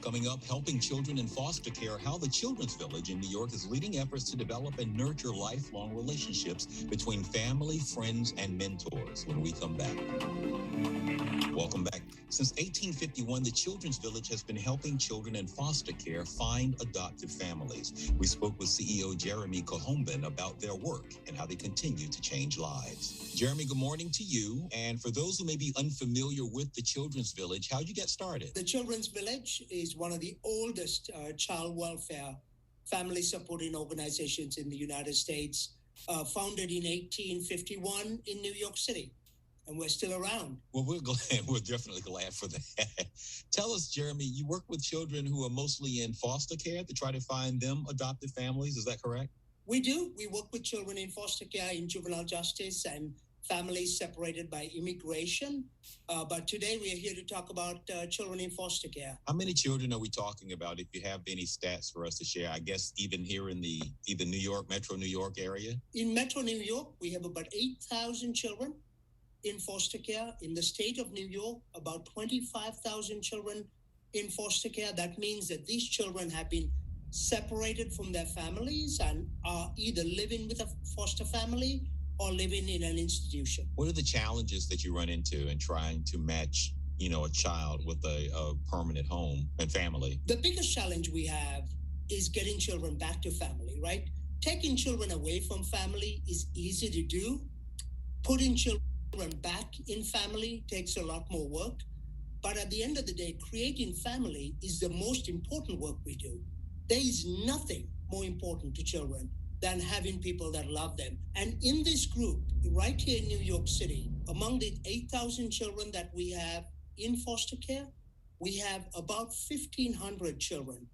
Coming up, helping children in foster care, how the Children's Village in New York is leading efforts to develop and nurture lifelong relationships between family, friends, and mentors when we come back. Welcome back. Since 1851, the Children's Village has been helping children in foster care find adoptive families. We spoke with CEO Jeremy Kohomban about their work and how they continue to change lives. Jeremy, good morning to you. And for those who may be unfamiliar with the Children's Village, how'd you get started? The Children's Village is one of the oldest child welfare family supporting organizations in the United States, founded in 1851 in New York City. And we're still around. Well, we're glad. We're definitely glad for that. Tell us, Jeremy, you work with children who are mostly in foster care to try to find them adoptive families. Is that correct? We do. We work with children in foster care, in juvenile justice, and families separated by immigration. But today we are here to talk about children in foster care. How many children are we talking about? If you have any stats for us to share, I guess even here in the either New York, Metro New York area? In Metro New York, we have about 8,000 children in foster care. In the state of New York, about 25,000 children in foster care. That means that these children have been separated from their families and are either living with a foster family or living in an institution. What are the challenges that you run into in trying to match, a child with a permanent home and family? The biggest challenge we have is getting children back to family, right? Taking children away from family is easy to do. Putting children back in family takes a lot more work. But at the end of the day, creating family is the most important work we do. There is nothing more important to children than having people that love them. And in this group, right here in New York City, among the 8,000 children that we have in foster care, we have about 1,500 children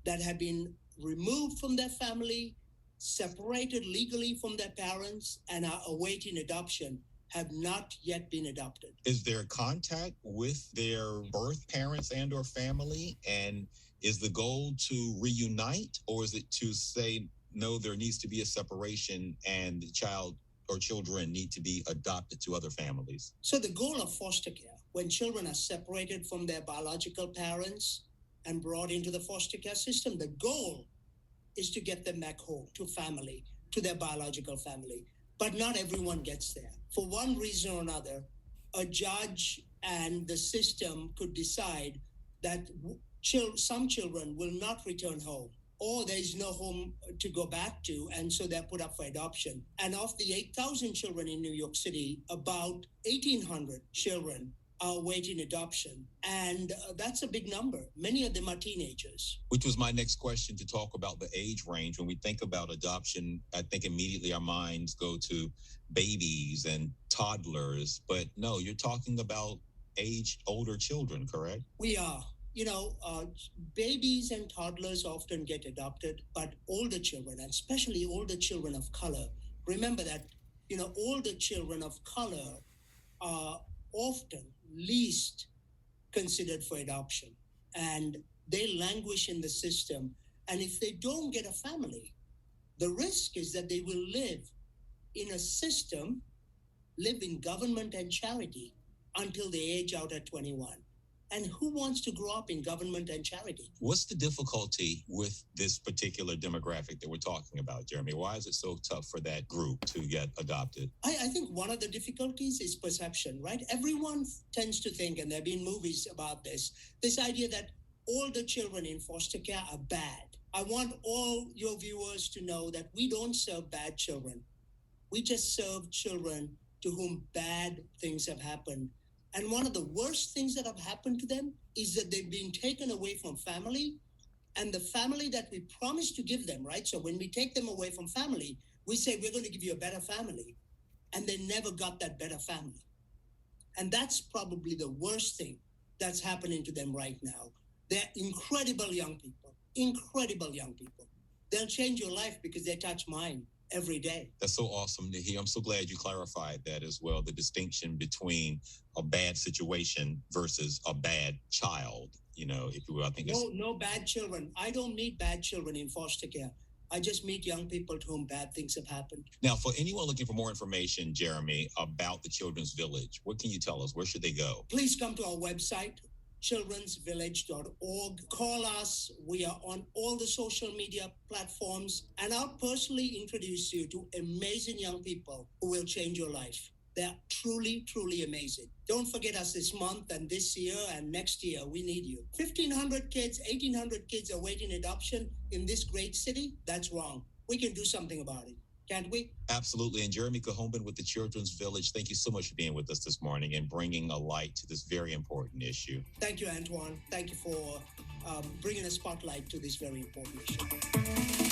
that have been removed from their family, separated legally from their parents, and are awaiting adoption, have not yet been adopted. Is there contact with their birth parents and or family? And is the goal to reunite, or is it to say, no, there needs to be a separation and the child or children need to be adopted to other families? So the goal of foster care, when children are separated from their biological parents and brought into the foster care system, the goal is to get them back home to family, to their biological family. But not everyone gets there. For one reason or another, a judge and the system could decide that some children will not return home, or there is no home to go back to, and so they're put up for adoption. And of the 8,000 children in New York City, about 1,800 children are awaiting adoption. And that's a big number. Many of them are teenagers. Which was my next question, to talk about the age range. When we think about adoption, I think immediately our minds go to babies and toddlers. But no, you're talking about older children, correct? We are. Babies and toddlers often get adopted, but older children, and especially older children of color, remember that, older children of color are often least considered for adoption, and they languish in the system. And if they don't get a family, the risk is that they will live in a system, live in government and charity until they age out at 21. And who wants to grow up in government and charity? What's the difficulty with this particular demographic that we're talking about, Jeremy? Why is it so tough for that group to get adopted? I think one of the difficulties is perception, right? Everyone tends to think, and there have been movies about this idea that all the children in foster care are bad. I want all your viewers to know that we don't serve bad children. We just serve children to whom bad things have happened. And one of the worst things that have happened to them is that they've been taken away from family, and the family that we promised to give them, right? So when we take them away from family, we say, we're going to give you a better family. And they never got that better family. And that's probably the worst thing that's happening to them right now. They're incredible young people. They'll change your life because they touch mine every day. That's so awesome to hear. I'm so glad you clarified that as well, the distinction between a bad situation versus a bad child, if you will. I think no bad children. I don't meet bad children in foster care. I just meet young people to whom bad things have happened. Now, for anyone looking for more information, Jeremy, about the Children's Village, what can you tell us? Where should they go? Please come to our website, childrensvillage.org. Call us. We are on all the social media platforms, and I'll personally introduce you to amazing young people who will change your life. They're truly, truly amazing. Don't forget us this month and this year and next year. We need you. 1,500 kids, 1,800 kids awaiting adoption in this great city. That's wrong. We can do something about it. Can't we? Absolutely. And Jeremy Kohomban with the Children's Village, thank you so much for being with us this morning and bringing a light to this very important issue. Thank you, Antoine. Thank you for bringing a spotlight to this very important issue.